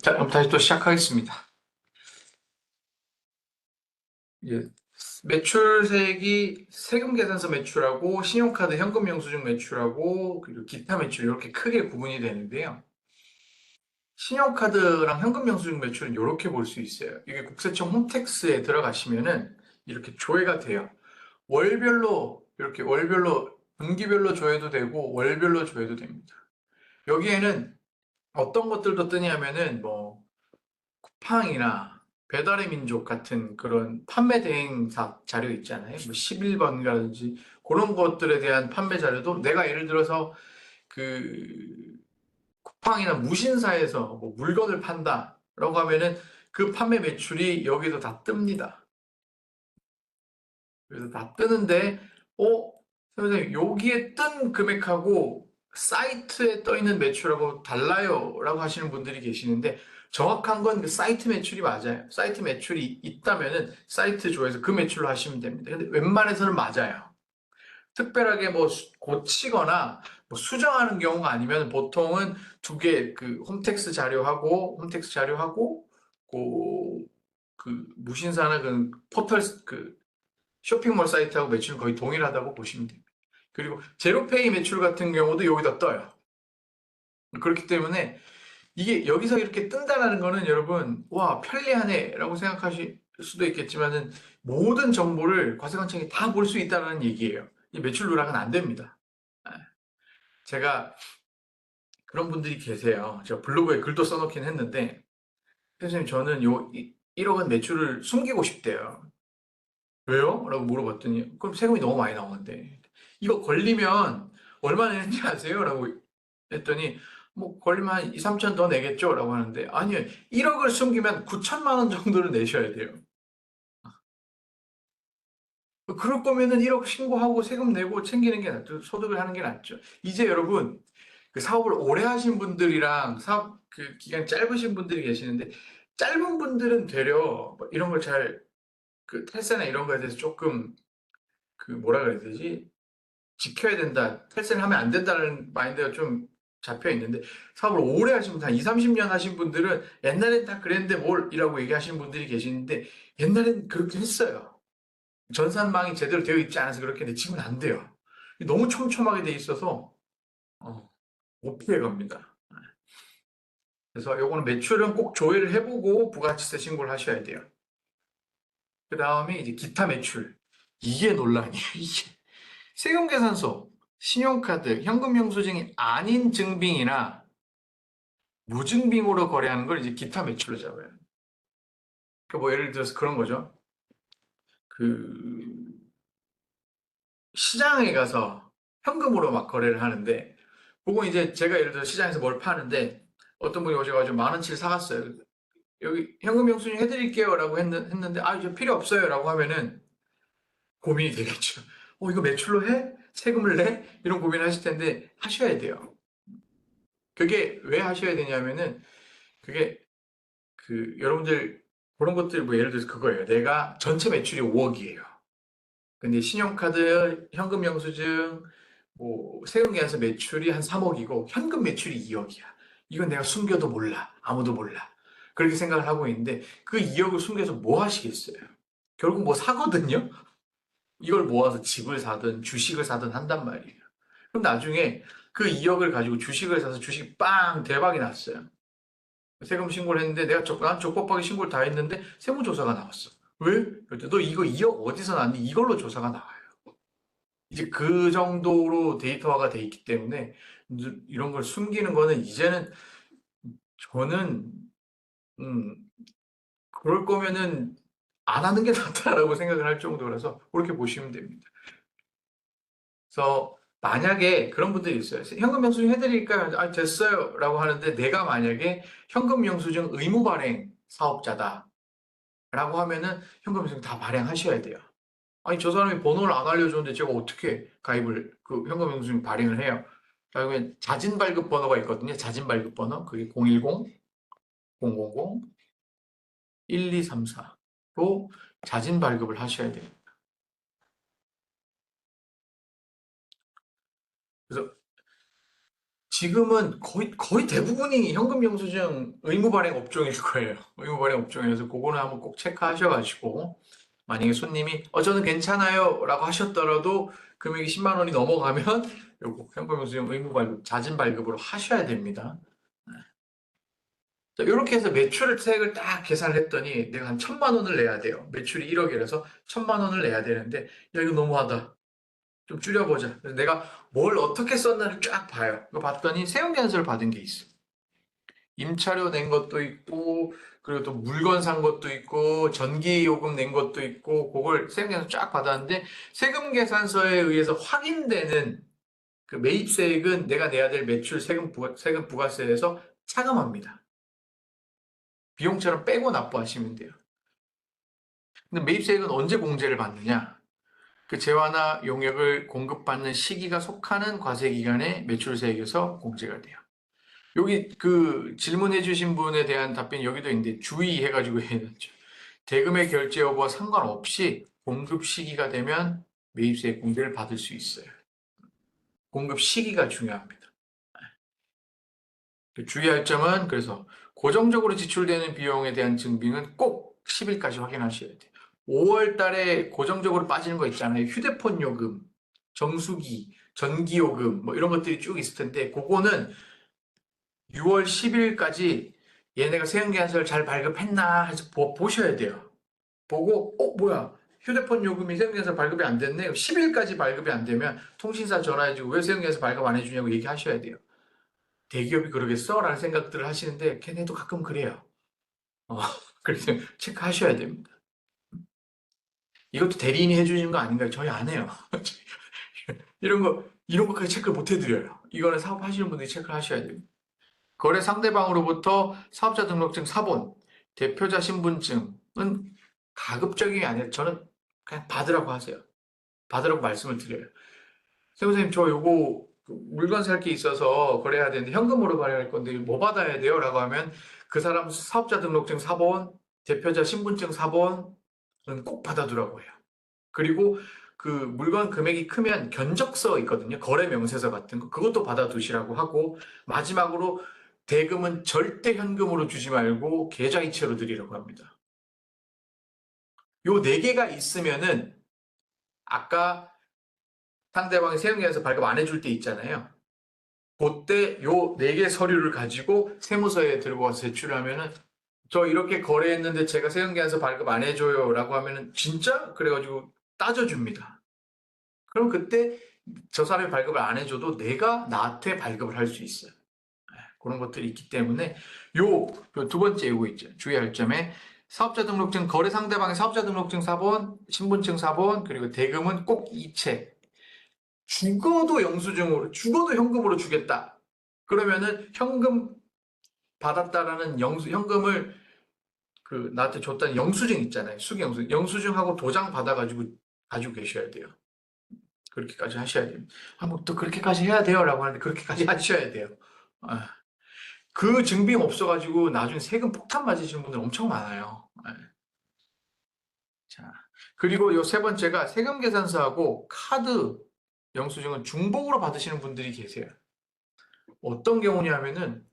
자, 그럼 다시 또 시작하겠습니다. 예, 매출색이 세금 계산서 매출하고 신용카드 현금 영수증 매출하고 그리고 기타 매출 이렇게 크게 구분이 되는데요. 신용카드랑 현금 영수증 매출은 이렇게 볼 수 있어요. 이게 국세청 홈택스에 들어가시면은 이렇게 조회가 돼요. 월별로 이렇게 월별로 분기별로 조회도 되고 월별로 조회도 됩니다. 여기에는 어떤 것들도 뜨냐면은 뭐 쿠팡이나 배달의 민족 같은 그런 판매 대행사 자료 있잖아요. 뭐 11번이라든지 그런 것들에 대한 판매 자료도 내가 예를 들어서 그 쿠팡이나 무신사에서 뭐 물건을 판다라고 하면은 그 판매 매출이 여기도 다 뜹니다. 그래서 다 뜨는데, 어, 선생님, 여기에 뜬 금액하고 사이트에 떠 있는 매출하고 달라요 라고 하시는 분들이 계시는데, 정확한 건 그 사이트 매출이 맞아요. 사이트 매출이 있다면은 사이트 조에서 그 매출로 하시면 됩니다. 근데 웬만해서는 맞아요. 특별하게 뭐 고치거나 뭐 수정하는 경우가 아니면 보통은 두 개, 그 홈택스 자료하고, 그 무신사나 그 포털, 그 쇼핑몰 사이트하고 매출은 거의 동일하다고 보시면 됩니다. 그리고 제로페이 매출 같은 경우도 여기다 떠요. 그렇기 때문에 이게 여기서 이렇게 뜬다는 거는 여러분, 와, 편리하네 라고 생각하실 수도 있겠지만은 모든 정보를 과세관청이 다 볼 수 있다는 얘기예요. 이 매출 누락은 안 됩니다. 아, 제가 그런 분들이 계세요. 제가 블로그에 글도 써놓긴 했는데, 선생님, 저는 1억 원 매출을 숨기고 싶대요. 왜요? 라고 물어봤더니, 그럼 세금이 너무 많이 나오는데. 이거 걸리면 얼마 내는지 아세요? 라고 했더니, 뭐, 걸리면 한 2, 3천 더 내겠죠? 라고 하는데, 아니요. 1억을 숨기면 9천만 원 정도를 내셔야 돼요. 그럴 거면은 1억 신고하고 세금 내고 챙기는 게 낫죠. 소득을 하는 게 낫죠. 이제 여러분, 그 사업을 오래 하신 분들이랑 사업 그 기간 짧으신 분들이 계시는데, 짧은 분들은 되려 뭐 이런 걸 잘, 그 탈세나 이런 거에 대해서 조금 그 뭐라 그래야 되지? 지켜야 된다, 탈세를 하면 안 된다는 마인드가 좀 잡혀 있는데 사업을 오래 하신 분, 한 2, 30년 하신 분들은 옛날엔 다 그랬는데 뭘 이라고 얘기하시는 분들이 계시는데 옛날엔 그렇게 했어요. 전산망이 제대로 되어 있지 않아서 그렇게 했는데 지금은 안 돼요. 너무 촘촘하게 돼 있어서 못 피해 갑니다. 그래서 요거는 매출은 꼭 조회를 해보고 부가가치세 신고를 하셔야 돼요. 그 다음에 이제 기타 매출. 이게 논란이에요. 이게. 세금계산서, 신용카드, 현금영수증이 아닌 증빙이나 무증빙으로 거래하는 걸 이제 기타 매출로 잡아요. 그러니까 뭐 예를 들어서 그런 거죠. 그 시장에 가서 현금으로 막 거래를 하는데, 그거 이제 제가 예를 들어 시장에서 뭘 파는데 어떤 분이 오셔가지고 만 원치를 사갔어요. 여기 현금 영수증 해드릴게요라고 했는데 아, 저 필요 없어요라고 하면은 고민이 되겠죠. 이거 매출로 해? 세금을 내? 이런 고민을 하실 텐데 하셔야 돼요. 그게 왜 하셔야 되냐면은 그게 그 여러분들 그런 것들 뭐 예를 들어서 그거예요. 내가 전체 매출이 5억이에요. 근데 신용카드, 현금 영수증, 뭐 세금 계산서 매출이 한 3억이고 현금 매출이 2억이야. 이건 내가 숨겨도 몰라. 아무도 몰라. 그렇게 생각을 하고 있는데 그 2억을 숨겨서 뭐 하시겠어요? 결국 뭐 사거든요. 이걸 모아서 집을 사든 주식을 사든 한단 말이에요. 그럼 나중에 그 2억을 가지고 주식을 사서 주식 빵 대박이 났어요. 세금 신고를 했는데 난 적법하게 신고를 다 했는데 세무조사가 나왔어. 왜? 그랬더니 너 이거 2억 어디서 났니? 이걸로 조사가 나와요. 이제 그 정도로 데이터화가 돼 있기 때문에 이런 걸 숨기는 거는 이제는 저는 음, 그럴 거면은 안 하는 게 낫다라고 생각을 할 정도라서 그렇게 보시면 됩니다. 그래서 만약에 그런 분들이 있어요. 현금 영수증 해드릴까요? 아, 됐어요. 라고 하는데 내가 만약에 현금 영수증 의무 발행 사업자다. 라고 하면은 현금 영수증 다 발행하셔야 돼요. 아니, 저 사람이 번호를 안 알려줬는데 제가 어떻게 가입을, 그 현금 영수증 발행을 해요? 그러면 자진 발급 번호가 있거든요. 자진 발급 번호. 그게 010 000 1234로 자진 발급을 하셔야 돼요. 그래서 지금은 거의 대부분이 현금 영수증 의무 발행 업종일 거예요. 의무 발행 업종이라서 그거는 한번 꼭 체크하셔가지고 만약에 손님이 저는 괜찮아요 라고 하셨더라도 금액이 10만 원이 넘어가면 요거 현금 영수증 의무 발급, 자진 발급으로 하셔야 됩니다. 자, 이렇게 해서 매출액을 딱 계산을 했더니 내가 한 1,000만 원을 내야 돼요. 매출이 1억이라서 1,000만 원을 내야 되는데 야 이거 너무하다. 좀 줄여보자. 그래서 내가 뭘 어떻게 썼나를 쫙 봐요. 그거 봤더니 세운견서를 받은 게 있어. 임차료 낸 것도 있고, 그리고 또 물건 산 것도 있고, 전기요금 낸 것도 있고, 그걸 세금계산서 쫙 받았는데, 세금계산서에 의해서 확인되는 그 매입세액은 내가 내야 될 매출 세금 부가세에서 차감합니다. 비용처럼 빼고 납부하시면 돼요. 근데 매입세액은 언제 공제를 받느냐? 그 재화나 용역을 공급받는 시기가 속하는 과세기간에 매출세액에서 공제가 돼요. 여기 그 질문해 주신 분에 대한 답변이 여기도 있는데 주의해가지고 해놨죠. 대금의 결제 여부와 상관없이 공급 시기가 되면 매입세 공제를 받을 수 있어요. 공급 시기가 중요합니다. 주의할 점은 그래서 고정적으로 지출되는 비용에 대한 증빙은 꼭 10일까지 확인하셔야 돼요. 5월 달에 고정적으로 빠지는 거 있잖아요. 휴대폰 요금, 정수기, 전기요금 뭐 이런 것들이 쭉 있을 텐데 그거는 6월 10일까지 얘네가 세금계산서를 잘 발급했나 해서 보셔야 돼요. 보고 뭐야 휴대폰 요금이 세금계산서 발급이 안 됐네. 10일까지 발급이 안 되면 통신사 전화해주고 왜 세금계산서 발급 안 해주냐고 얘기하셔야 돼요. 대기업이 그러겠어? 라는 생각들을 하시는데 걔네도 가끔 그래요. 어, 그래서 체크하셔야 됩니다. 이것도 대리인이 해주시는 거 아닌가요? 저희 안 해요. 이런 거까지 체크를 못 해드려요. 이거는 사업하시는 분들이 체크를 하셔야 됩니다. 거래 상대방으로부터 사업자 등록증 사본, 대표자 신분증은 가급적이 아니라 저는 그냥 받으라고 하세요. 받으라고 말씀을 드려요. 선생님, 저 요거 물건 살 게 있어서 거래해야 되는데 현금으로 거래할 건데 뭐 받아야 돼요? 라고 하면 그 사람 사업자 등록증 사본, 대표자 신분증 사본은 꼭 받아두라고 해요. 그리고 그 물건 금액이 크면 견적서 있거든요. 거래 명세서 같은 거. 그것도 받아두시라고 하고 마지막으로 대금은 절대 현금으로 주지 말고 계좌이체로 드리라고 합니다. 요 네 개가 있으면은 아까 상대방이 세금계산서 발급 안 해줄 때 있잖아요. 그때 요 네 개 서류를 가지고 세무서에 들고 와서 제출을 하면은 저 이렇게 거래했는데 제가 세금계산서 발급 안 해줘요 라고 하면은 진짜? 그래가지고 따져줍니다. 그럼 그때 저 사람이 발급을 안 해줘도 내가 나한테 발급을 할 수 있어요. 그런 것들이 있기 때문에 요 두 번째 이거 있죠. 주의할 점에 사업자 등록증, 거래 상대방의 사업자 등록증 사본, 신분증 사본, 그리고 대금은 꼭 이체. 죽어도 영수증으로, 죽어도 현금으로 주겠다. 그러면은 현금 받았다라는 현금을 그 나한테 줬다는 영수증 있잖아요. 수기영수증. 영수증하고 도장 받아가지고 가지고 계셔야 돼요. 그렇게까지 하셔야 됩니다. 뭐 또 그렇게까지 해야 돼요? 라고 하는데 그렇게까지 하셔야 돼요. 아, 그 증빙 없어가지고 나중에 세금 폭탄 맞으시는 분들 엄청 많아요. 아, 자, 그리고 요 세 번째가 세금 계산서하고 카드 영수증은 중복으로 받으시는 분들이 계세요. 어떤 경우냐면은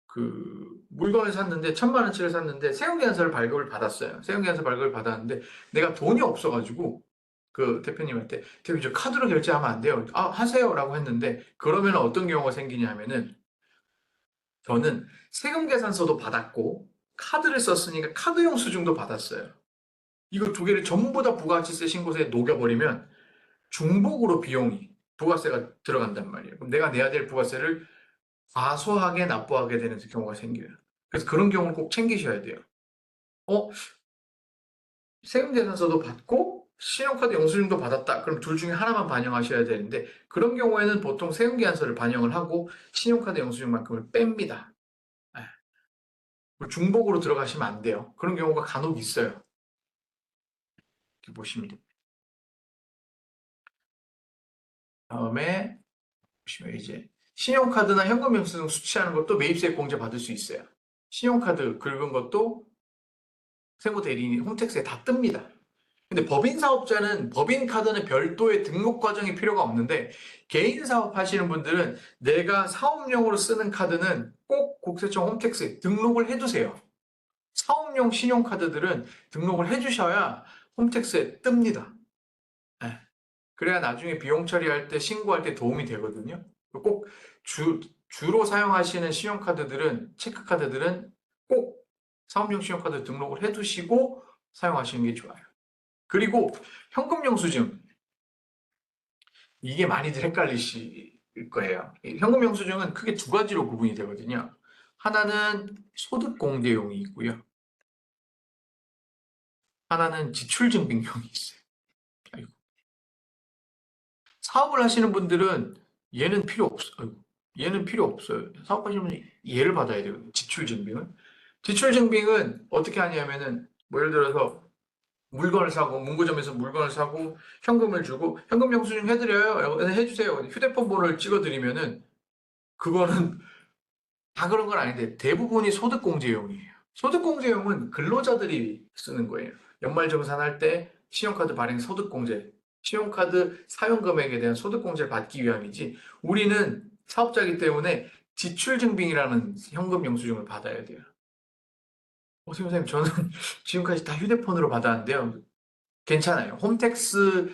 그 물건을 샀는데 1,000만 원치를 샀는데 세금계산서를 발급을 받았어요. 세금계산서 발급을 받았는데 내가 돈이 없어가지고 그 대표님한테 대표님 저 카드로 결제하면 안 돼요. 아 하세요라고 했는데 그러면 어떤 경우가 생기냐면은 저는 세금계산서도 받았고 카드를 썼으니까 카드 영수증도 받았어요. 이거 두 개를 전부 다 부가가치세 신고서에 녹여버리면 중복으로 비용이 부가세가 들어간단 말이에요. 그럼 내가 내야 될 부가세를 과소하게 납부하게 되는 경우가 생겨요. 그래서 그런 경우는 꼭 챙기셔야 돼요. 어, 세금계산서도 받고 신용카드 영수증도 받았다. 그럼 둘 중에 하나만 반영하셔야 되는데 그런 경우에는 보통 세금계산서를 반영을 하고 신용카드 영수증만큼을 뺍니다. 중복으로 들어가시면 안 돼요. 그런 경우가 간혹 있어요. 이렇게 보시면 됩니다. 다음에 보시면 이제 신용카드나 현금 영수증 수취하는 것도 매입세 공제 받을 수 있어요. 신용카드 긁은 것도 세무대리인이 홈택스에 다 뜹니다. 근데 법인 사업자는 법인 카드는 별도의 등록 과정이 필요가 없는데 개인 사업 하시는 분들은 내가 사업용으로 쓰는 카드는 꼭 국세청 홈택스에 등록을 해두세요. 사업용 신용카드들은 등록을 해주셔야 홈택스에 뜹니다. 네. 그래야 나중에 비용 처리할 때 신고할 때 도움이 되거든요. 꼭 주로 사용하시는 신용카드들은 체크카드들은 꼭 사업용 신용카드 등록을 해두시고 사용하시는 게 좋아요. 그리고 현금 영수증 이게 많이들 헷갈리실 거예요. 현금 영수증은 크게 두 가지로 구분이 되거든요. 하나는 소득 공제용이 있고요. 하나는 지출 증빙용이 있어요. 아이고. 사업을 하시는 분들은 얘는 필요 없어요. 얘는 필요 없어요. 사업하시는 분이 얘를 받아야 되거든요. 지출 증빙은. 지출 증빙은 어떻게 하냐면은 뭐 예를 들어서 물건을 사고 문구점에서 물건을 사고 현금을 주고 현금 영수증 해드려요. 해주세요. 휴대폰 번호를 찍어드리면은 그거는 다 그런 건 아닌데 대부분이 소득공제용이에요. 소득공제용은 근로자들이 쓰는 거예요. 연말정산할 때 신용카드 발행 소득공제, 신용카드 사용 금액에 대한 소득공제를 받기 위함이지 우리는 사업자이기 때문에 지출증빙이라는 현금 영수증을 받아야 돼요. 선생님, 저는 지금까지 다 휴대폰으로 받았는데요. 괜찮아요. 홈택스에,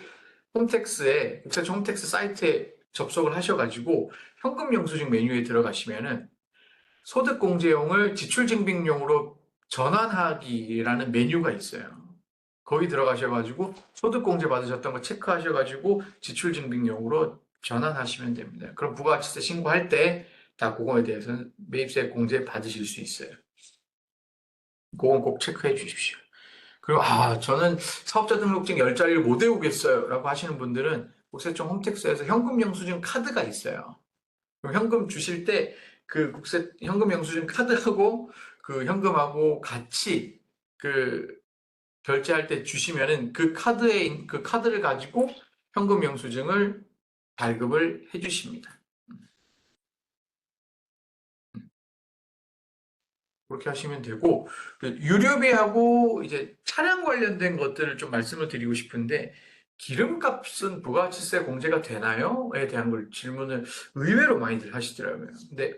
국세청 홈택스 사이트에 접속을 하셔가지고 현금 영수증 메뉴에 들어가시면은 소득공제용을 지출증빙용으로 전환하기라는 메뉴가 있어요. 거기 들어가셔가지고 소득공제 받으셨던 거 체크하셔가지고 지출증빙용으로 전환하시면 됩니다. 그럼 부가가치세 신고할 때 다 그거에 대해서는 매입세 공제 받으실 수 있어요. 그건 꼭 체크해 주십시오. 그리고 저는 사업자 등록증 10자리를 못 외우겠어요 라고 하시는 분들은 국세청 홈택스에서 현금 영수증 카드가 있어요. 그럼 현금 주실 때 그 현금 영수증 카드하고 그 현금하고 같이 그 결제할 때 주시면은 그 카드를 가지고 현금 영수증을 발급을 해 주십니다. 그렇게 하시면 되고, 그 유류비하고 이제 차량 관련된 것들을 좀 말씀을 드리고 싶은데, 기름값은 부가가치세 공제가 되나요? 에 대한 걸 질문을 의외로 많이들 하시더라고요. 근데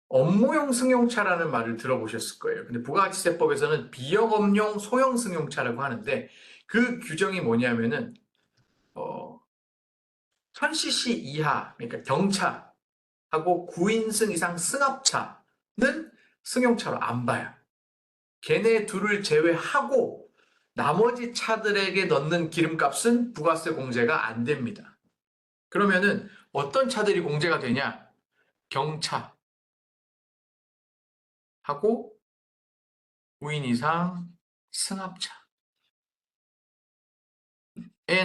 업무용 승용차라는 말을 들어보셨을 거예요. 근데 부가가치세법에서는 비영업용 소형 승용차라고 하는데 그 규정이 뭐냐면은 어, 1000cc 이하, 그러니까 경차하고 9인승 이상 승합차는 승용차로 안 봐요. 걔네 둘을 제외하고 나머지 차들에게 넣는 기름값은 부가세 공제가 안 됩니다. 그러면은 어떤 차들이 공제가 되냐? 경차하고 9인 이상 승합차에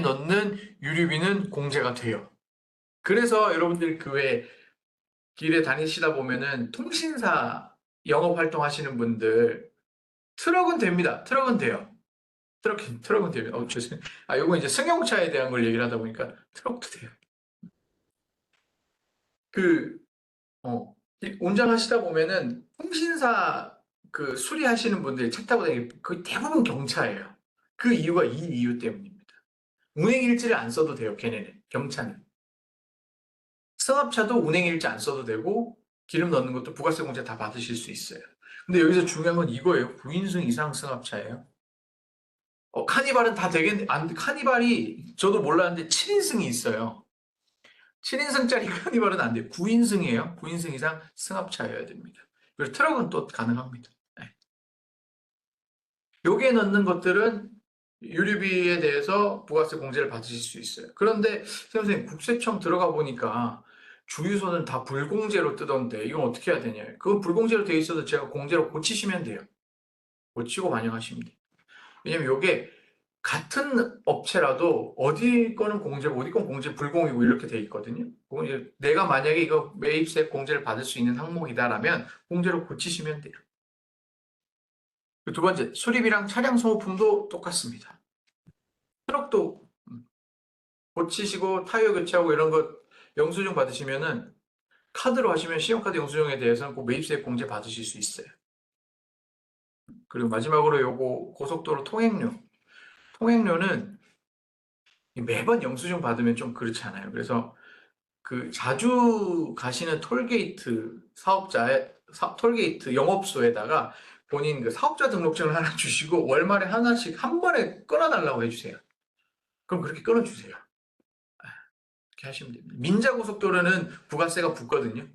넣는 유류비는 공제가 돼요. 그래서 여러분들 그 외 길에 다니시다 보면은 통신사 영업 활동하시는 분들 트럭은 됩니다. 트럭은 돼요. 트럭은 됩니다. 죄송해요. 요거 이제 승용차에 대한 걸 얘기를 하다 보니까 트럭도 돼요. 그, 운전하시다 보면은 통신사 그 수리하시는 분들이 차 타고 다니는 거의 대부분 경차예요. 그 이유가 이 이유 때문입니다. 운행일지를 안 써도 돼요, 걔네는. 경차는. 승합차도 운행일지 안 써도 되고, 기름 넣는 것도 부가세 공제 다 받으실 수 있어요. 근데 여기서 중요한 건 이거예요. 9인승 이상 승합차예요. 카니발은 다 되겠네. 카니발이 저도 몰랐는데 7인승이 있어요. 7인승짜리 카니발은 안 돼요. 9인승이에요. 9인승 이상 승합차여야 됩니다. 그리고 트럭은 또 가능합니다. 네. 여기에 넣는 것들은 유류비에 대해서 부가세 공제를 받으실 수 있어요. 그런데 선생님 국세청 들어가 보니까 주유소는 다 불공제로 뜨던데 이건 어떻게 해야 되냐? 그건 불공제로 돼 있어도 제가 공제로 고치시면 돼요. 고치고 반영하시면 돼요. 왜냐면 이게 같은 업체라도 어디 거는 공제고 어디 건 공제 불공이고 이렇게 돼 있거든요. 그건 이제 내가 만약에 이거 매입세 공제를 받을 수 있는 항목이다라면 공제로 고치시면 돼요. 두 번째, 수리비랑 차량 소모품도 똑같습니다. 트럭도 고치시고 타이어 교체하고 이런 거 영수증 받으시면은 카드로 하시면 신용카드 영수증에 대해서는 꼭 매입세 공제 받으실 수 있어요. 그리고 마지막으로 요거 고속도로 통행료. 통행료는 매번 영수증 받으면 좀 그렇지 않아요. 그래서 그 자주 가시는 톨게이트 톨게이트 영업소에다가 본인 그 사업자 등록증을 하나 주시고 월말에 하나씩 한 번에 끊어달라고 해주세요. 그럼 그렇게 끊어주세요. 그렇게 하시면 됩니다. 민자고속도로는 부가세가 붙거든요.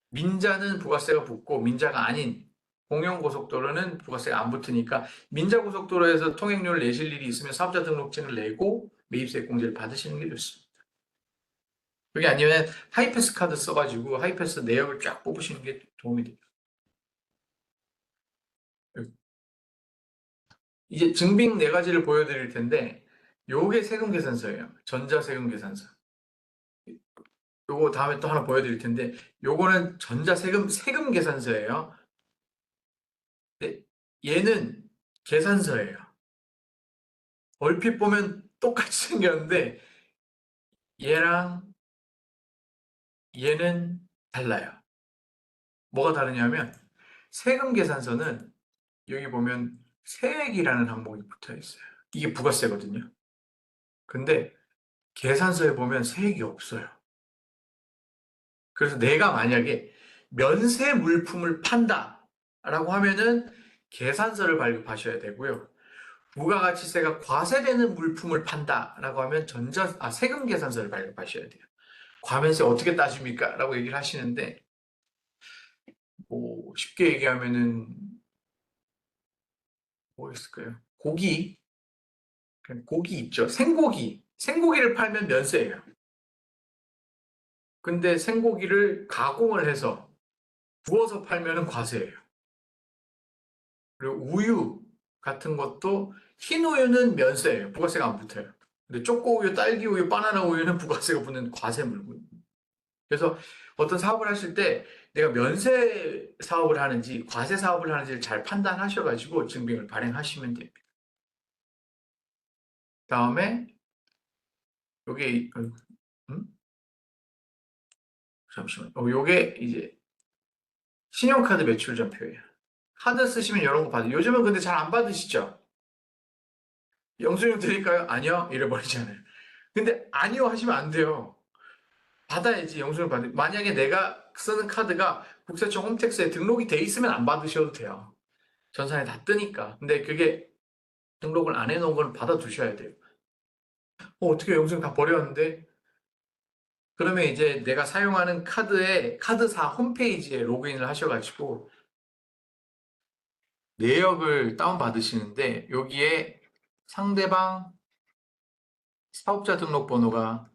민자는 부가세가 붙고 민자가 아닌 공영고속도로는 부가세가 안 붙으니까 민자고속도로에서 통행료를 내실 일이 있으면 사업자 등록증을 내고 매입세 공제를 받으시는 게 좋습니다. 그게 아니면 하이패스 카드 써가지고 하이패스 내역을 쫙 뽑으시는 게 도움이 돼요. 이제 증빙 네 가지를 보여드릴 텐데 요게 세금 계산서예요. 전자세금 계산서. 요거 다음에 또 하나 보여드릴 텐데 요거는 세금 계산서예요. 근데 얘는 계산서예요. 얼핏 보면 똑같이 생겼는데 얘랑 얘는 달라요. 뭐가 다르냐면 세금 계산서는 여기 보면 세액이라는 항목이 붙어 있어요. 이게 부가세거든요. 근데 계산서에 보면 세액이 없어요. 그래서 내가 만약에 면세 물품을 판다라고 하면은 계산서를 발급하셔야 되고요. 부가가치세가 과세되는 물품을 판다라고 하면 세금 계산서를 발급하셔야 돼요. 과면세 어떻게 따집니까? 라고 얘기를 하시는데 뭐 쉽게 얘기하면은 뭐 있을까요? 고기 있죠. 생고기를 팔면 면세예요. 근데 생고기를 가공을 해서 구워서 팔면은 과세예요. 그리고 우유 같은 것도 흰 우유는 면세예요. 부가세가 안 붙어요. 근데 초코우유, 딸기우유, 바나나 우유는 부가세가 붙는 과세물고요. 그래서 어떤 사업을 하실 때 내가 면세 사업을 하는지 과세 사업을 하는지를 잘 판단하셔가지고 증빙을 발행하시면 됩니다. 다음에 요게 음? 잠시만. 요게 이제 신용카드 매출점표예요. 카드 쓰시면 이런 거 받아요. 요즘은 근데 잘 안 받으시죠? 영수증 드릴까요? 아니요. 이래버리잖아요. 근데 아니요 하시면 안 돼요. 받아야지 영수증 만약에 내가 쓰는 카드가 국세청 홈택스에 등록이 돼 있으면 안 받으셔도 돼요. 전산에 다 뜨니까. 근데 그게 등록을 안 해놓은 걸 받아두셔야 돼요. 어떻게 영수증 다 버렸는데? 그러면 이제 내가 사용하는 카드사 홈페이지에 로그인을 하셔가지고 내역을 다운받으시는데 여기에 상대방 사업자 등록번호가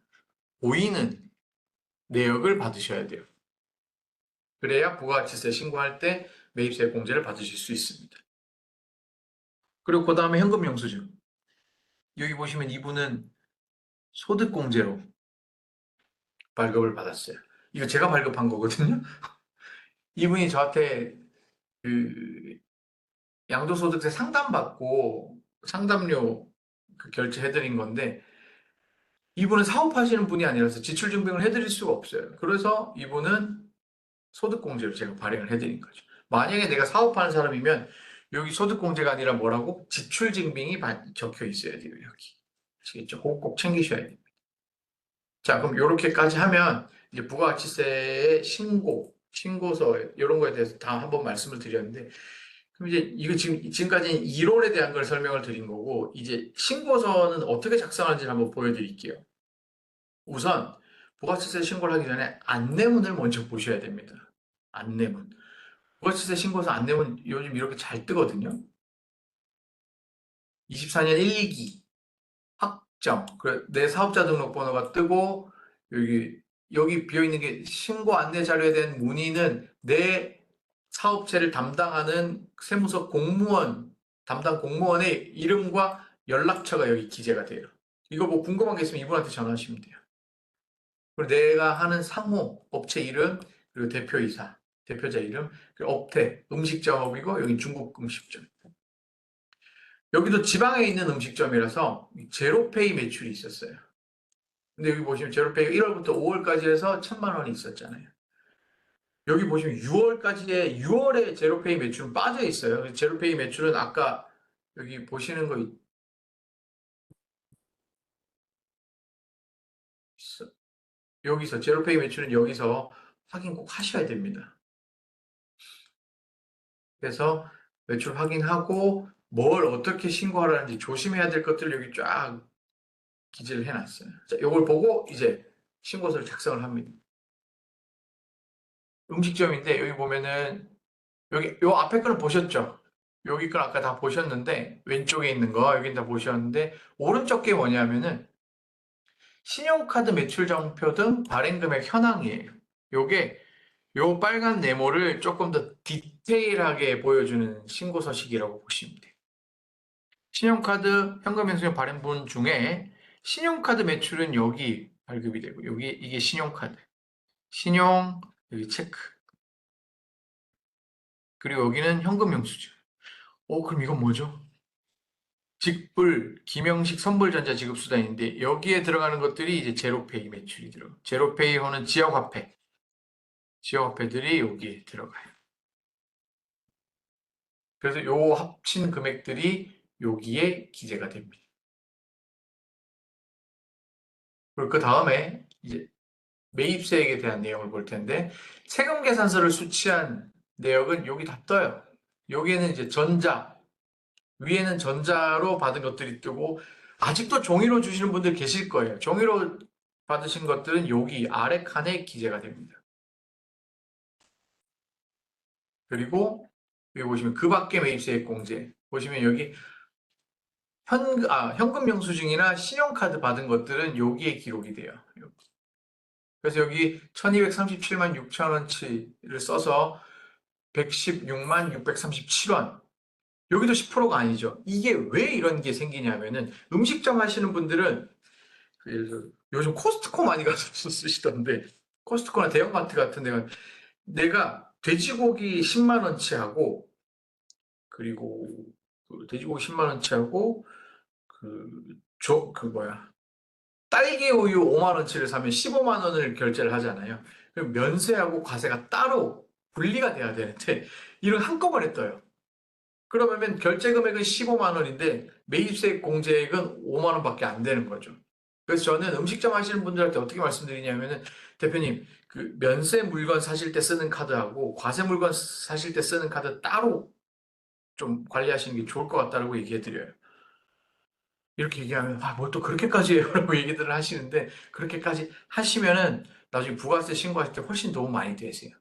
보이는 내역을 받으셔야 돼요. 그래야 부가가치세 신고할 때 매입세 공제를 받으실 수 있습니다. 그리고 그 다음에 현금 영수증. 여기 보시면 이분은 소득공제로 발급을 받았어요. 이거 제가 발급한 거거든요. 이분이 저한테 그 양도소득세 상담받고 상담료 결제해드린 건데 이분은 사업하시는 분이 아니라서 지출증빙을 해드릴 수가 없어요. 그래서 이분은 소득공제로 제가 발행을 해드린 거죠. 만약에 내가 사업하는 사람이면 여기 소득공제가 아니라 뭐라고? 지출증빙이 적혀 있어야 돼요. 여기. 아시겠죠? 그거 꼭 챙기셔야 돼요. 자, 그럼 이렇게까지 하면 이제 부가가치세의 신고서 이런 거에 대해서 다 한번 말씀을 드렸는데 그럼 이제 이거 지금까지는 이론에 대한 걸 설명을 드린 거고 이제 신고서는 어떻게 작성하는지 한번 보여드릴게요. 우선 부가치세 신고를 하기 전에 안내문을 먼저 보셔야 됩니다. 안내문. 부가치세 신고서 안내문 요즘 이렇게 잘 뜨거든요. 24년 1, 2기 확정. 내 사업자 등록번호가 뜨고 여기 비어 있는 게 신고 안내 자료에 대한 문의는 내 사업체를 담당하는 세무서 담당 공무원의 이름과 연락처가 여기 기재가 돼요. 이거 뭐 궁금한 게 있으면 이분한테 전화하시면 돼요. 그리고 내가 하는 상호, 업체 이름, 그리고 대표자 이름, 그리고 업태, 음식점업이고 여기 중국 음식점. 여기도 지방에 있는 음식점이라서 제로페이 매출이 있었어요. 근데 여기 보시면 제로페이가 1월부터 5월까지 해서 1,000만 원이 있었잖아요. 여기 보시면 6월에 제로페이 매출은 빠져 있어요. 제로페이 매출은 아까 여기 보시는 거 여기서 제로페이 매출은 여기서 확인 꼭 하셔야 됩니다. 그래서 매출 확인하고 뭘 어떻게 신고하라는지 조심해야 될 것들을 여기 쫙 기재를 해놨어요. 자, 이걸 보고 이제 신고서를 작성을 합니다. 음식점인데 여기 보면은 여기 요 앞에 거는 보셨죠? 여기 건 아까 다 보셨는데 왼쪽에 있는 거 여긴 다 보셨는데 오른쪽 게 뭐냐면은 신용카드 매출 정표 등 발행 금액 현황이에요. 요게 요 빨간 네모를 조금 더 디테일하게 보여주는 신고 서식이라고 보시면 돼요. 신용카드 현금 영수증 발행분 중에 신용카드 매출은 여기 발급이 되고 여기 이게 신용카드 신용 여기 체크 그리고 여기는 현금 영수증. 그럼 이건 뭐죠? 직불, 김영식 선불전자 지급수단인데 여기에 들어가는 것들이 이제 제로페이 매출이 들어가. 제로페이호는 지역화폐, 지역화폐들이 여기에 들어가요. 그래서 요 합친 금액들이 여기에 기재가 됩니다. 그리고 그 다음에 이제 매입세액에 대한 내용을 볼 텐데 세금 계산서를 수취한 내역은 여기 다 떠요. 여기에는 이제 전자, 위에는 전자로 받은 것들이 뜨고 아직도 종이로 주시는 분들 계실 거예요. 종이로 받으신 것들은 여기 아래 칸에 기재가 됩니다. 그리고 여기 보시면 그 밖에 매입세액 공제 보시면 여기 현금 영수증이나 신용카드 받은 것들은 여기에 기록이 돼요. 그래서 여기 1237만 6천 원치를 써서 116만 637원. 여기도 10%가 아니죠. 이게 왜 이런 게 생기냐면은 음식점 하시는 분들은 예를 들어 요즘 코스트코 많이 가서 쓰시던데 코스트코나 대형마트 같은 데가 내가 돼지고기 10만 원치하고 그리고 그 돼지고기 10만 원치하고 그 뭐야 딸기 우유 5만 원치를 사면 15만 원을 결제를 하잖아요. 그럼 면세하고 과세가 따로 분리가 돼야 되는데 이런 한꺼번에 떠요. 그러면 결제 금액은 15만 원인데 매입세 공제액은 5만 원밖에 안 되는 거죠. 그래서 저는 음식점 하시는 분들한테 어떻게 말씀드리냐면은 대표님 그 면세 물건 사실 때 쓰는 카드하고 과세 물건 사실 때 쓰는 카드 따로 좀 관리하시는 게 좋을 것 같다고 얘기해 드려요. 이렇게 얘기하면 뭘 또 그렇게까지 해요? 라고 얘기들을 하시는데 그렇게까지 하시면은 나중에 부가세 신고하실 때 훨씬 도움 많이 되세요.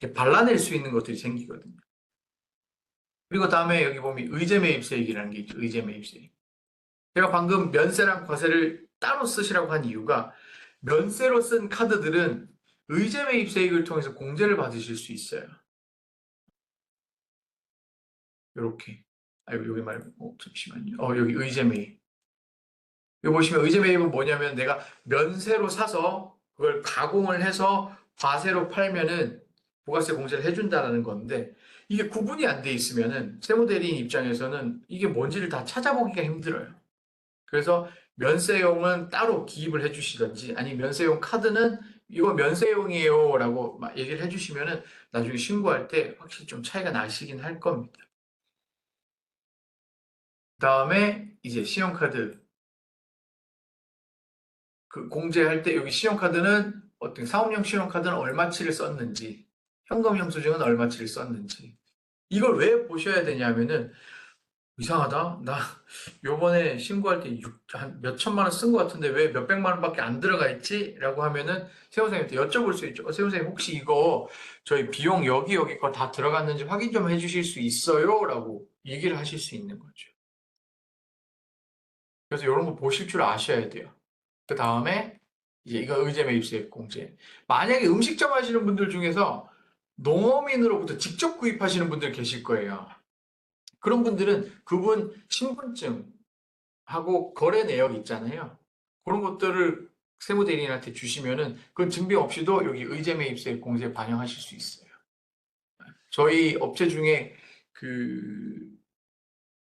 이렇게 발라낼 수 있는 것들이 생기거든요. 그리고 다음에 여기 보면 의제 매입세액이라는 게 있죠. 의제 매입세액. 제가 방금 면세랑 과세를 따로 쓰시라고 한 이유가 면세로 쓴 카드들은 의제 매입세액을 통해서 공제를 받으실 수 있어요. 이렇게. 여기 말고 잠시만요. 여기 의제 매입. 여기 보시면 의제 매입은 뭐냐면 내가 면세로 사서 그걸 가공을 해서 과세로 팔면은 부가세 공제를 해준다는 건데 이게 구분이 안 돼 있으면은 세무대리인 입장에서는 이게 뭔지를 다 찾아보기가 힘들어요. 그래서 면세용은 따로 기입을 해주시든지 아니면 면세용 카드는 이거 면세용이에요 라고 얘기를 해주시면은 나중에 신고할 때 확실히 좀 차이가 나시긴 할 겁니다. 그 다음에 이제 신용카드 그 공제할 때 여기 신용카드는 어떤 사업용 신용카드는 얼마치를 썼는지 현금 영수증은 얼마치를 썼는지 이걸 왜 보셔야 되냐면은 이상하다. 나 요번에 신고할 때 한 몇천만 원 쓴 것 같은데 왜 몇백만 원밖에 안 들어가 있지? 라고 하면은 세무사님한테 여쭤볼 수 있죠. 세무사님 혹시 이거 저희 비용 여기 거 다 들어갔는지 확인 좀 해주실 수 있어요? 라고 얘기를 하실 수 있는 거죠. 그래서 이런 거 보실 줄 아셔야 돼요. 그 다음에 이제 이거 의제 매입세 공제. 만약에 음식점 하시는 분들 중에서 농업인으로부터 직접 구입하시는 분들 계실 거예요. 그런 분들은 그분 신분증하고 거래 내역 있잖아요. 그런 것들을 세무대리인한테 주시면은 그 증빙 없이도 여기 의제 매입세 공제 반영하실 수 있어요. 저희 업체 중에 그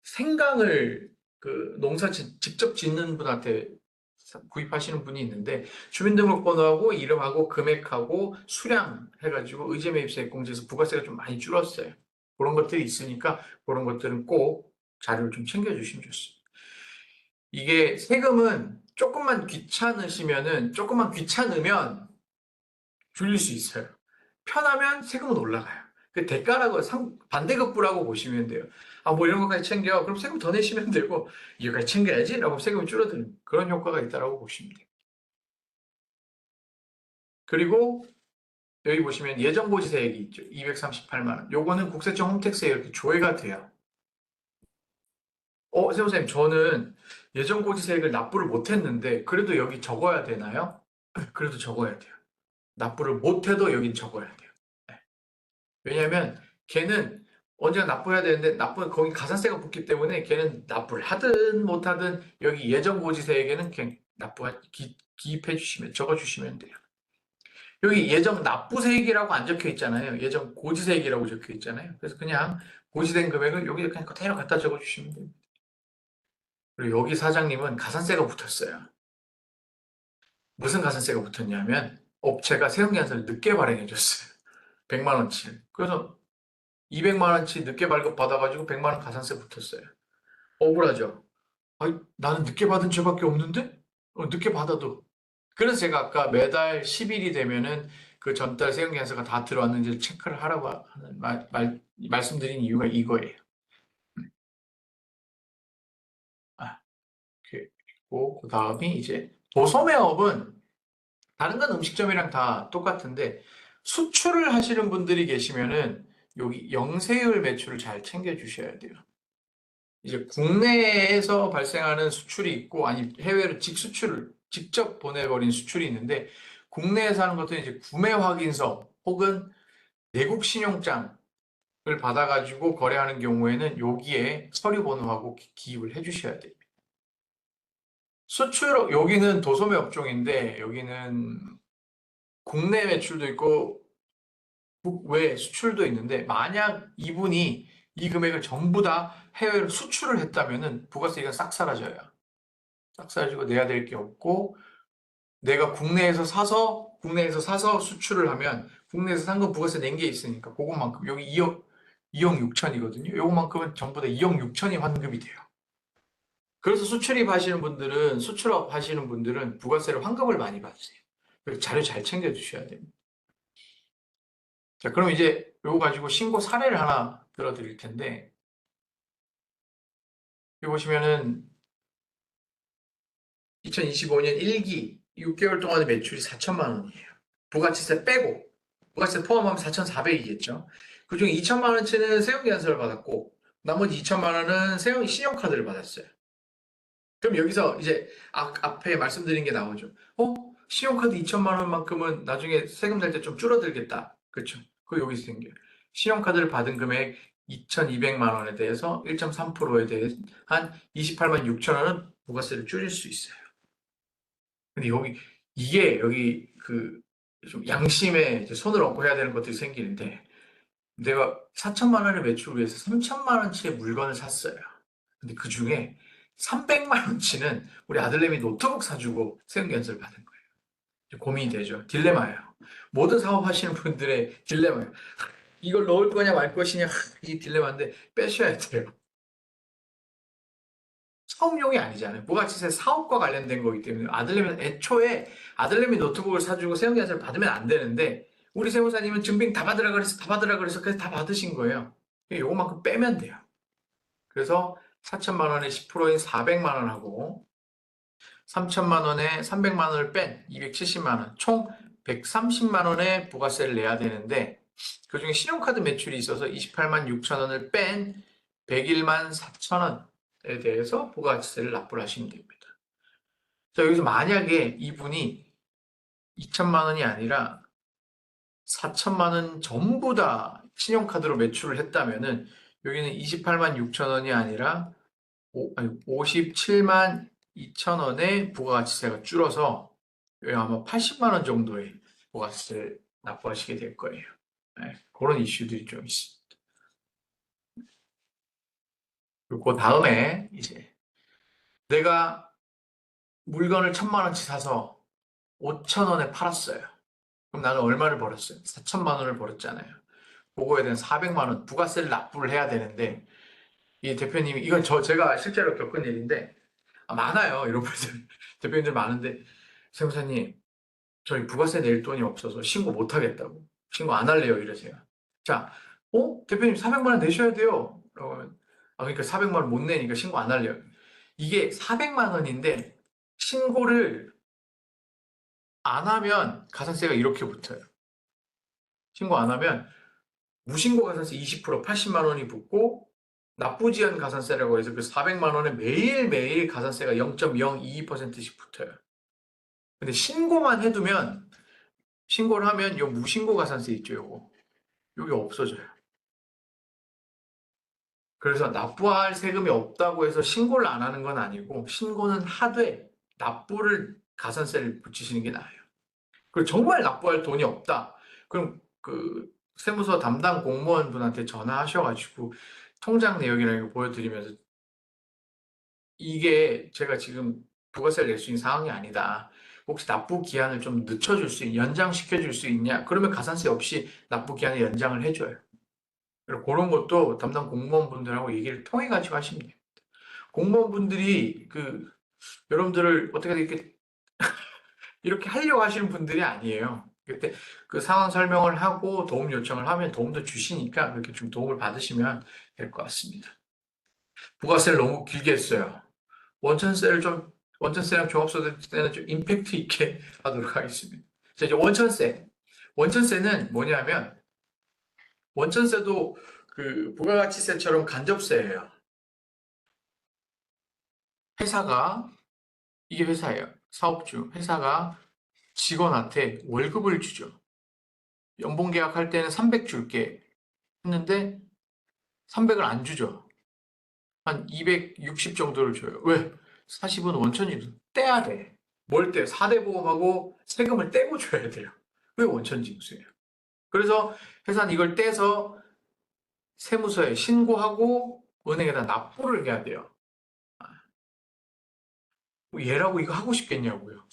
생강을 그 농사 직접 짓는 분한테 구입하시는 분이 있는데 주민등록번호하고 이름하고 금액하고 수량 해가지고 의제 매입세 공제에서 부가세가 좀 많이 줄었어요. 그런 것들이 있으니까 그런 것들은 꼭 자료를 좀 챙겨주시면 좋습니다. 이게 세금은 조금만 귀찮으면 줄일 수 있어요. 편하면 세금은 올라가요. 그 대가라고 반대급부라고 보시면 돼요. 아, 뭐 이런 것까지 챙겨. 그럼 세금 더 내시면 되고, 이거까지 챙겨야지. 라고 세금이 줄어드는 그런 효과가 있다고 보시면 돼요. 그리고 여기 보시면 예정고지세액이 있죠. 238만 원. 요거는 국세청 홈택스에 이렇게 조회가 돼요. 세무사님, 저는 예정고지세액을 납부를 못했는데, 그래도 여기 적어야 되나요? 그래도 적어야 돼요. 납부를 못해도 여긴 적어야 돼요. 네. 왜냐하면 걔는 언제가 납부해야 되는데 거기 가산세가 붙기 때문에 걔는 납부를 하든 못하든 여기 예정고지세액에는 그냥 기입해 주시면 적어주시면 돼요. 여기 예정 납부세액이라고 안 적혀 있잖아요. 예정 고지세액이라고 적혀 있잖아요. 그래서 그냥 고지된 금액을 여기 그냥 그대로 갖다 적어주시면 됩니다. 그리고 여기 사장님은 가산세가 붙었어요. 무슨 가산세가 붙었냐면 업체가 세금계산서를 늦게 발행해줬어요. 100만 원치. 그래서 200만 원치 늦게 발급 받아가지고 100만 원 가산세 붙었어요. 억울하죠? 아니, 나는 늦게 받은 죄밖에 없는데? 늦게 받아도. 그래서 제가 아까 매달 10일이 되면은 그 전달 세금계산서가 다 들어왔는지 체크를 하라고 하는 말씀드린 이유가 이거예요. 아, 그리고 그 다음이 이제 도소매업은 다른 건 음식점이랑 다 똑같은데 수출을 하시는 분들이 계시면은 여기 영세율 매출을 잘 챙겨 주셔야 돼요. 이제 국내에서 발생하는 수출이 있고 아니 해외로 직수출을 직접 보내버린 수출이 있는데 국내에서 하는 것들은 이제 구매 확인서 혹은 내국 신용장을 받아가지고 거래하는 경우에는 여기에 서류 번호하고 기입을 해주셔야 돼요. 여기는 도소매 업종인데 여기는 국내 매출도 있고 국외 수출도 있는데 만약 이분이 이 금액을 전부 다 해외로 수출을 했다면은 부가세가 싹 사라져요. 싹 사라지고 내야 될 게 없고 내가 국내에서 사서 수출을 하면 국내에서 산 건 부가세 낸 게 있으니까 그것만큼 여기 2억 6천이거든요. 요것만큼은 전부 다 2억 6천이 환급이 돼요. 그래서 수출업 하시는 분들은 부가세를 환급을 많이 받으세요. 그래서 자료 잘 챙겨 주셔야 됩니다. 자, 그럼 이제 요거 가지고 신고 사례를 하나 들어드릴 텐데 여기 보시면은 2025년 1기 6개월 동안의 매출이 4천만 원이에요. 부가치세 빼고 부가세 포함하면 4,400이겠죠. 그중에 2천만 원치는 세금계산서를 받았고 나머지 2천만 원은 신용카드를 받았어요. 그럼 여기서 이제 앞에 말씀드린 게 나오죠. 신용카드 2천만 원만큼은 나중에 세금 낼 때 좀 줄어들겠다. 그렇죠? 그거 여기서 생겨요. 신용카드를 받은 금액 2,200만 원에 대해서 1.3%에 대해 한 28만 6천 원은 부가세를 줄일 수 있어요. 근데 이게 여기 좀 양심에 이제 손을 얹고 해야 되는 것들이 생기는데 내가 4천만 원의 매출을 위해서 3천만 원치의 물건을 샀어요. 근데 그 중에 300만 원치는 우리 아들내미 노트북 사주고 세금계산서를 받은 거예요. 고민이 되죠. 딜레마예요. 모든 사업하시는 분들의 딜레마예요. 이걸 넣을 거냐 말 것이냐 이 딜레마인데 빼셔야 돼요. 사업용이 아니잖아요. 부가치세 사업과 관련된 거기 때문에 애초에 아들내미 노트북을 사주고 세금계산서를 받으면 안 되는데 우리 세무사님은 증빙 다 받으라 그래서 그래서 다 받으신 거예요. 요거만큼 빼면 돼요. 그래서 4천만 원에 10%인 400만 원하고 3천만 원에 300만 원을 뺀 270만 원, 총 130만 원의 부가세를 내야 되는데 그중에 신용카드 매출이 있어서 28만 6천 원을 뺀 101만 4천 원에 대해서 부가세를 납부를 하시면 됩니다. 자, 여기서 만약에 이분이 2천만 원이 아니라 4천만 원 전부 다 신용카드로 매출을 했다면은 여기는 28만 6천 원이 아니라 57만 2천 원의 부가가치세가 줄어서 아마 80만 원 정도의 부가세를 납부하시게 될 거예요. 네, 그런 이슈들이 좀 있습니다. 그리고 그 다음에 이제 내가 물건을 1,000만 원치 사서 5천 원에 팔았어요. 그럼 나는 얼마를 벌었어요? 4천만 원을 벌었잖아요. 그거에 대한 400만 원 부가세를 납부를 해야 되는데 이 대표님이 이건 제가 실제로 겪은 일인데 많아요. 이런 분들 대표님들 많은데 세무사님 저희 부가세 낼 돈이 없어서 신고 못 하겠다고. 신고 안 할래요. 이러세요. 자, 대표님 400만 원 내셔야 돼요. 그러면, 그러니까 400만 원 못 내니까 신고 안 할래요. 이게 400만 원인데 신고를 안 하면 가산세가 이렇게 붙어요. 신고 안 하면 무신고 가산세 20% 80만 원이 붙고 납부지연 가산세라고 해서 그 400만 원에 매일매일 가산세가 0.022%씩 붙어요. 근데 신고만 해두면 신고를 하면 요 무신고 가산세 있죠, 요거. 요게 없어져요. 그래서 납부할 세금이 없다고 해서 신고를 안 하는 건 아니고 신고는 하되 납부를 가산세를 붙이시는 게 나아요. 그리고 정말 납부할 돈이 없다. 그럼 그 세무서 담당 공무원분한테 전화하셔가지고 통장 내역이랑 이거 보여드리면서 이게 제가 지금 부가세를 낼 수 있는 상황이 아니다. 혹시 납부 기한을 좀 늦춰줄 수 있냐, 연장시켜줄 수 있냐? 그러면 가산세 없이 납부 기한을 연장을 해줘요. 그리고 그런 것도 담당 공무원분들하고 얘기를 통해 가지고 하시면 돼요. 공무원분들이 여러분들을 어떻게 이렇게 하려고 하시는 분들이 아니에요. 그때 그 상황 설명을 하고 도움 요청을 하면 도움도 주시니까 그렇게 좀 도움을 받으시면 될 것 같습니다. 부가세를 너무 길게 했어요. 원천세랑 종합소득세는 좀 임팩트 있게 하도록 하겠습니다. 자, 이제 원천세. 원천세는 뭐냐면, 원천세도 그 부가가치세처럼 간접세예요. 회사가, 이게 회사예요. 사업주, 회사가 직원한테 월급을 주죠. 연봉 계약할 때는 300 줄게 했는데 300을 안 주죠. 한 260 정도를 줘요. 왜? 40은 원천징수 떼야 돼. 뭘 떼? 4대 보험하고 세금을 떼고 줘야 돼요. 왜 원천징수예요? 그래서 회사는 이걸 떼서 세무서에 신고하고 은행에다 납부를 해야 돼요. 얘라고 이거 하고 싶겠냐고요.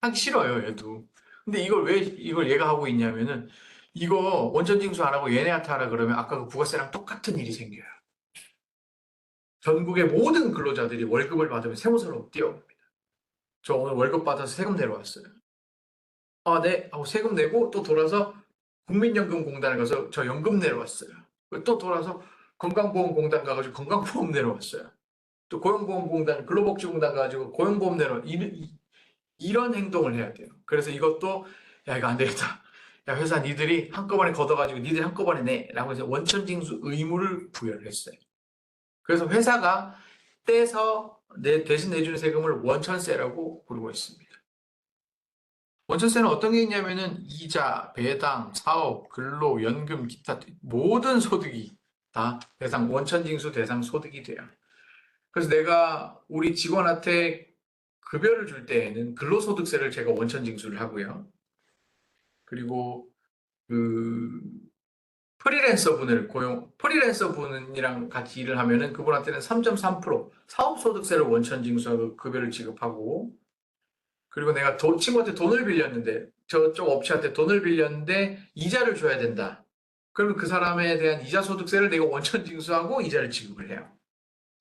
하기 싫어요, 얘도. 근데 이걸 왜 이걸 얘가 하고 있냐면은 이거 원천징수 안 하고 얘네한테 하라 그러면 아까 그 부가세랑 똑같은 일이 생겨요. 전국의 모든 근로자들이 월급을 받으면 세무서로 뛰어옵니다. 저 오늘 월급 받아서 세금 내러 왔어요. 아, 네. 하고 세금 내고 또 돌아서 국민연금공단에 가서 저 연금 내러 왔어요. 또 돌아서 건강보험공단 가가지고 건강보험 내러 왔어요. 또 고용보험공단, 근로복지공단 가가지고 고용보험 내러 이런 행동을 해야 돼요. 그래서 이것도 야 이거 안 되겠다. 야 회사 니들이 한꺼번에 걷어가지고 니들이 한꺼번에 내라고 해서 원천징수 의무를 부여를 했어요. 그래서 회사가 떼서 대신 내주는 세금을 원천세라고 부르고 있습니다. 원천세는 어떤 게 있냐면은 이자, 배당, 사업, 근로, 연금, 기타 모든 소득이 다 원천징수 대상 소득이 돼요. 그래서 내가 우리 직원한테 급여를 줄 때에는 근로소득세를 제가 원천징수를 하고요. 그리고 그 프리랜서 분이랑 같이 일을 하면은 그분한테는 3.3% 사업소득세를 원천징수하고 급여를 지급하고 그리고 내가 친구한테 돈을 빌렸는데 저쪽 업체한테 돈을 빌렸는데 이자를 줘야 된다. 그러면 그 사람에 대한 이자 소득세를 내가 원천징수하고 이자를 지급을 해요.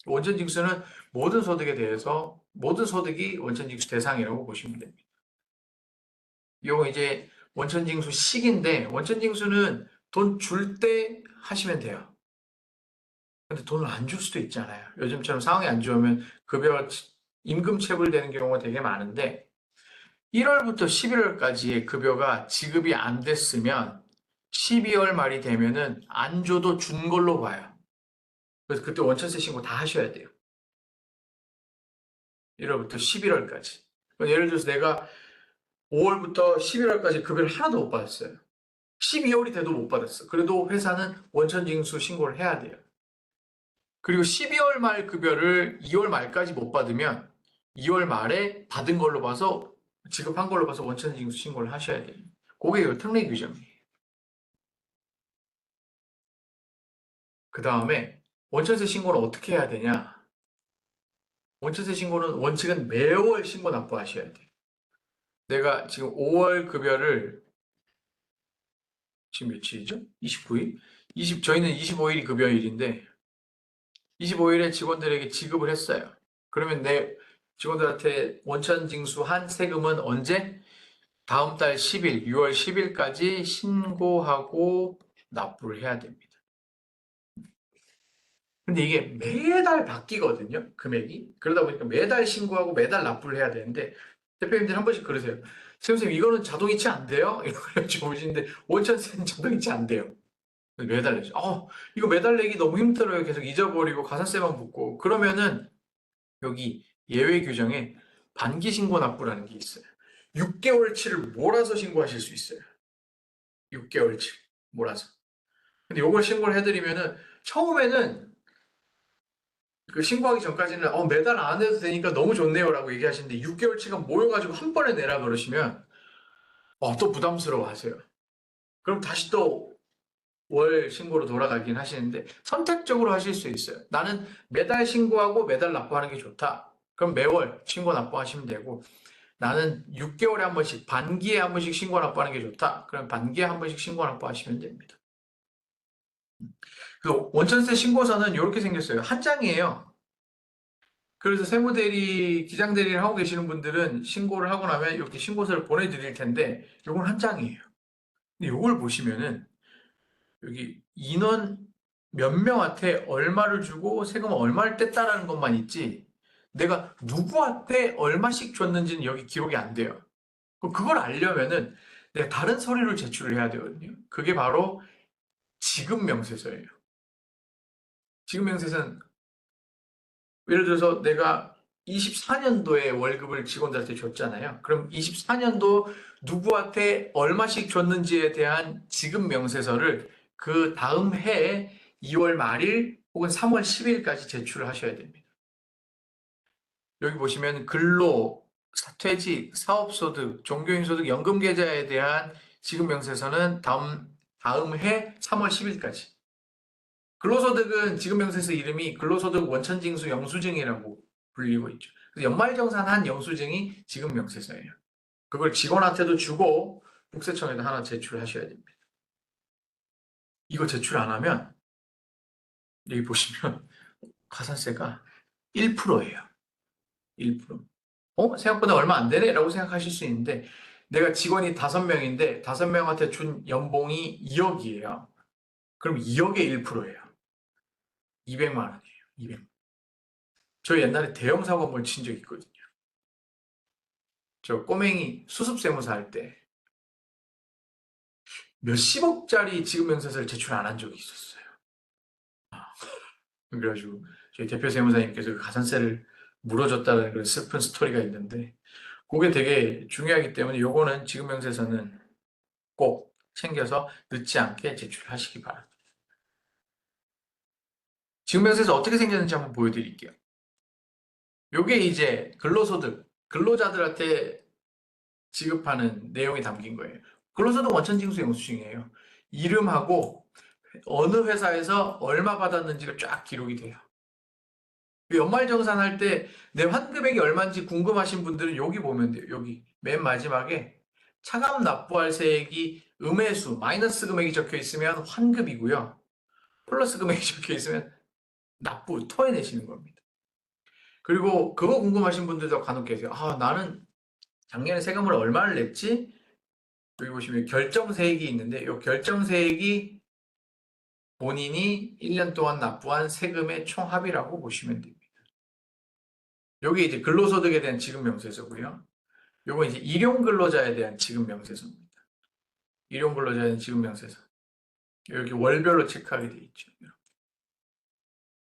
원천징수는 모든 소득에 대해서 모든 소득이 원천징수 대상이라고 보시면 됩니다. 이거 이제 원천징수 식인데 원천징수는 돈 줄 때 하시면 돼요. 근데 돈을 안 줄 수도 있잖아요. 요즘처럼 상황이 안 좋으면 급여 임금 체불되는 경우가 되게 많은데 1월부터 11월까지의 급여가 지급이 안 됐으면 12월 말이 되면은 안 줘도 준 걸로 봐요. 그래서 그때 원천세 신고 다 하셔야 돼요. 1월부터 11월까지. 예를 들어서 내가 5월부터 11월까지 급여를 하나도 못 받았어요. 12월이 돼도 못 받았어. 그래도 회사는 원천징수 신고를 해야 돼요. 그리고 12월 말 급여를 2월 말까지 못 받으면 2월 말에 받은 걸로 봐서 지급한 걸로 봐서 원천징수 신고를 하셔야 돼요. 그게 특례 규정이에요. 그 다음에 원천세 신고는 어떻게 해야 되냐? 원천세 신고는 원칙은 매월 신고 납부하셔야 돼요. 내가 지금 5월 급여를 지금 며칠이죠? 29일? 저희는 25일이 급여일인데 25일에 직원들에게 지급을 했어요. 그러면 내 직원들한테 원천 징수한 세금은 언제? 다음 달 10일, 6월 10일까지 신고하고 납부를 해야 됩니다. 근데 이게 매달 바뀌거든요, 금액이. 그러다 보니까 매달 신고하고 매달 납부를 해야 되는데, 대표님들 한 번씩 그러세요. 선생님, 이거는 자동이체 안 돼요? 이렇게 오시는데, 원천세는 자동이체 안 돼요. 매달 내죠. 이거 매달 내기 너무 힘들어요. 계속 잊어버리고 가산세만 붙고. 그러면은, 여기 예외 규정에 반기 신고 납부라는 게 있어요. 6개월치를 몰아서 신고하실 수 있어요. 6개월치 몰아서. 근데 요걸 신고를 해드리면은 처음에는 그 신고하기 전까지는 매달 안 해도 되니까 너무 좋네요라고 얘기하시는데 6개월치가 모여가지고 한 번에 내라 그러시면 또 부담스러워 하세요. 그럼 다시 또 월 신고로 돌아가긴 하시는데 선택적으로 하실 수 있어요. 나는 매달 신고하고 매달 납부하는 게 좋다. 그럼 매월 신고 납부하시면 되고 나는 6개월에 한 번씩 반기에 한 번씩 신고 납부하는 게 좋다. 그럼 반기에 한 번씩 신고 납부하시면 됩니다. 그 원천세 신고서는 이렇게 생겼어요. 한 장이에요. 그래서 세무대리, 기장대리를 하고 계시는 분들은 신고를 하고 나면 이렇게 신고서를 보내드릴 텐데 이건 한 장이에요. 근데 이걸 보시면은 여기 인원 몇 명한테 얼마를 주고 세금 얼마를 뗐다라는 것만 있지 내가 누구한테 얼마씩 줬는지는 여기 기록이 안 돼요. 그걸 알려면은 내가 다른 서류를 제출을 해야 되거든요. 그게 바로 지급명세서예요. 지급명세서는 예를 들어서 내가 24년도에 월급을 직원들한테 줬잖아요. 그럼 24년도 누구한테 얼마씩 줬는지에 대한 지급명세서를 그 다음 해에 2월 말일 혹은 3월 10일까지 제출을 하셔야 됩니다. 여기 보시면 근로, 퇴직, 사업소득, 종교인소득, 연금계좌에 대한 지급명세서는 다음 해 3월 10일까지. 근로소득은 지급명세서 이름이 근로소득 원천징수 영수증이라고 불리고 있죠. 그래서 연말정산한 영수증이 지급명세서예요. 그걸 직원한테도 주고 국세청에도 하나 제출하셔야 됩니다. 이거 제출 안 하면 여기 보시면 가산세가 1%예요. 1%. 생각보다 얼마 안 되네? 라고 생각하실 수 있는데 내가 직원이 5명인데 5명한테 준 연봉이 2억이에요. 그럼 2억의 1%예요. 200만 원이에요. 200만 원. 저 옛날에 대형 사고 한 번 친 적 있거든요. 저 꼬맹이 수습세무사 할 때 몇십억짜리 지급명세서를 제출 안 한 적이 있었어요. 그래가지고 저희 대표 세무사님께서 그 가산세를 물어줬다는 그런 슬픈 스토리가 있는데 그게 되게 중요하기 때문에 요거는 지급명세서는 꼭 챙겨서 늦지 않게 제출하시기 바랍니다. 지급명세서 어떻게 생겼는지 한번 보여드릴게요. 요게 이제 근로소득, 근로자들한테 지급하는 내용이 담긴 거예요. 근로소득 원천징수 영수증이에요. 이름하고 어느 회사에서 얼마 받았는지가 쫙 기록이 돼요. 연말정산할 때 내 환급액이 얼마인지 궁금하신 분들은 여기 보면 돼요. 여기 맨 마지막에 차감 납부할 세액이 음해수, 마이너스 금액이 적혀 있으면 환급이고요. 플러스 금액이 적혀 있으면 납부, 토해내시는 겁니다. 그리고 그거 궁금하신 분들도 간혹 계세요. 나는 작년에 세금을 얼마를 냈지? 여기 보시면 결정세액이 있는데 이 결정세액이 본인이 1년 동안 납부한 세금의 총합이라고 보시면 됩니다. 여기 이제 근로소득에 대한 지급명세서고요. 요거 이제 일용근로자에 대한 지급명세서입니다. 일용근로자에 대한 지급명세서. 여기 월별로 체크하게 돼 있죠.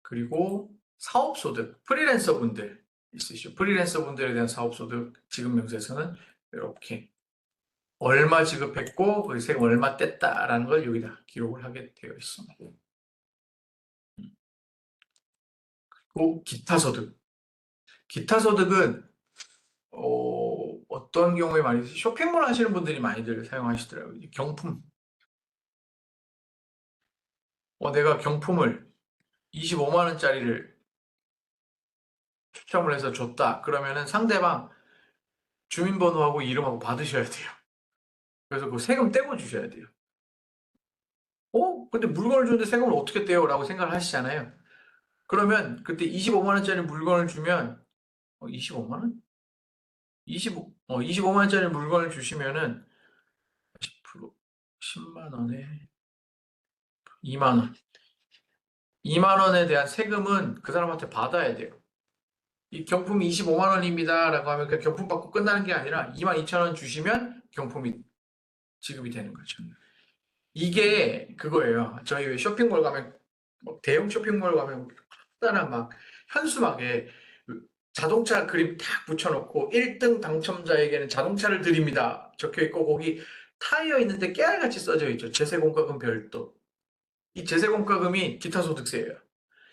그리고 사업소득, 프리랜서 분들 있으시죠. 프리랜서 분들에 대한 사업소득 지급명세서는 이렇게 얼마 지급했고 그 세금 얼마 뗐다라는 걸 여기다 기록을 하게 되어 있습니다. 그리고 기타 소득. 기타 소득은 어떤 경우에 많이 쇼핑몰 하시는 분들이 많이들 사용하시더라고요. 경품. 내가 경품을 25만 원짜리를 추첨을 해서 줬다. 그러면은 상대방 주민번호하고 이름하고 받으셔야 돼요. 그래서 그 세금 떼고 주셔야 돼요. 근데 물건을 주는데 세금을 어떻게 떼요? 라고 생각을 하시잖아요. 그러면 그때 25만 원짜리 물건을 주면 25만 원? 25, 25만 원짜리 물건을 주시면은 10% 10만 원에 2만 원. 2만 원에 대한 세금은 그 사람한테 받아야 돼요. 이 경품이 25만 원입니다라고 하면 그 경품 받고 끝나는 게 아니라 2만 2천 원 주시면 경품이 지급이 되는 거죠. 이게 그거예요. 저희 왜 쇼핑몰 가면 대형 쇼핑몰 가면 커다란 막 현수막에 자동차 그림 딱 붙여놓고 1등 당첨자에게는 자동차를 드립니다. 적혀 있고 거기 타이어 있는데 깨알같이 써져 있죠. 제세공과금 별도. 이 제세공과금이 기타소득세예요.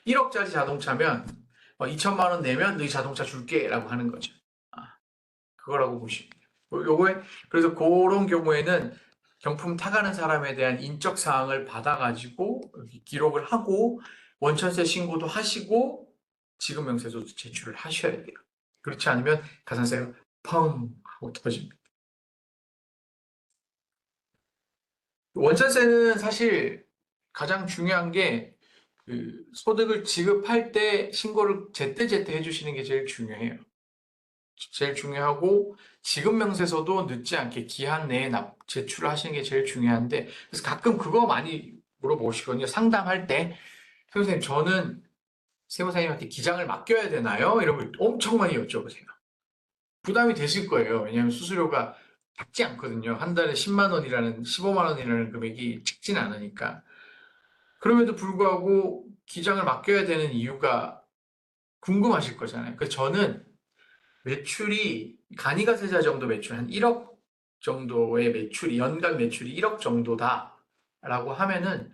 1억짜리 자동차면 2천만 원 내면 너희 자동차 줄게라고 하는 거죠. 아, 그거라고 보시면 돼요. 요거에 그래서 그런 경우에는 경품 타가는 사람에 대한 인적 사항을 받아가지고 기록을 하고 원천세 신고도 하시고 지급명세서도 제출을 하셔야 돼요. 그렇지 않으면 가산세가 펑 하고 터집니다. 원천세는 사실 가장 중요한 게 그 소득을 지급할 때 신고를 제때제때 해주시는 게 제일 중요해요. 제일 중요하고 지급명세서도 늦지 않게 기한 내에 제출을 하시는 게 제일 중요한데 그래서 가끔 그거 많이 물어보시거든요. 상담할 때 선생님 저는 세무사님한테 기장을 맡겨야 되나요? 이런 걸 엄청 많이 여쭤보세요. 부담이 되실 거예요. 왜냐하면 수수료가 작지 않거든요. 한 달에 10만 원이라는 15만 원이라는 금액이 작진 않으니까. 그럼에도 불구하고 기장을 맡겨야 되는 이유가 궁금하실 거잖아요. 그래서 저는 매출이 간이가세자 정도 매출 한 1억 정도의 매출이 연간 매출이 1억 정도다라고 하면은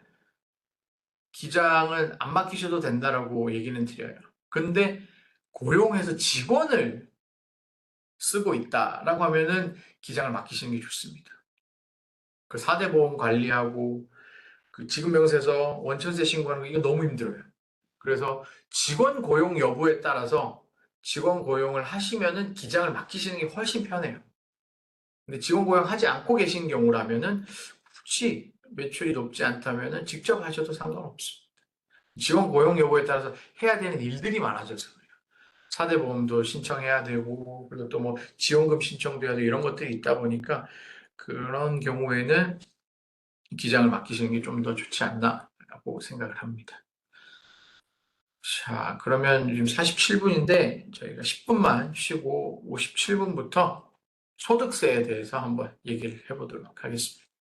기장은 안 맡기셔도 된다라고 얘기는 드려요. 근데 고용해서 직원을 쓰고 있다라고 하면은 기장을 맡기시는 게 좋습니다. 그 4대 보험 관리하고 그 지급명세서 원천세 신고하는 거 이거 너무 힘들어요. 그래서 직원 고용 여부에 따라서 직원 고용을 하시면은 기장을 맡기시는 게 훨씬 편해요. 근데 직원 고용하지 않고 계신 경우라면은 굳이 매출이 높지 않다면은 직접 하셔도 상관없습니다. 직원 고용 여부에 따라서 해야 되는 일들이 많아져서 그래요. 4대 보험도 신청해야 되고 그리고 또 뭐 지원금 신청도 해야 되고 이런 것들이 있다 보니까 그런 경우에는 기장을 맡기시는 게 좀 더 좋지 않나라고 생각을 합니다. 자, 그러면 지금 47분인데 저희가 10분만 쉬고 57분부터 소득세에 대해서 한번 얘기를 해보도록 하겠습니다.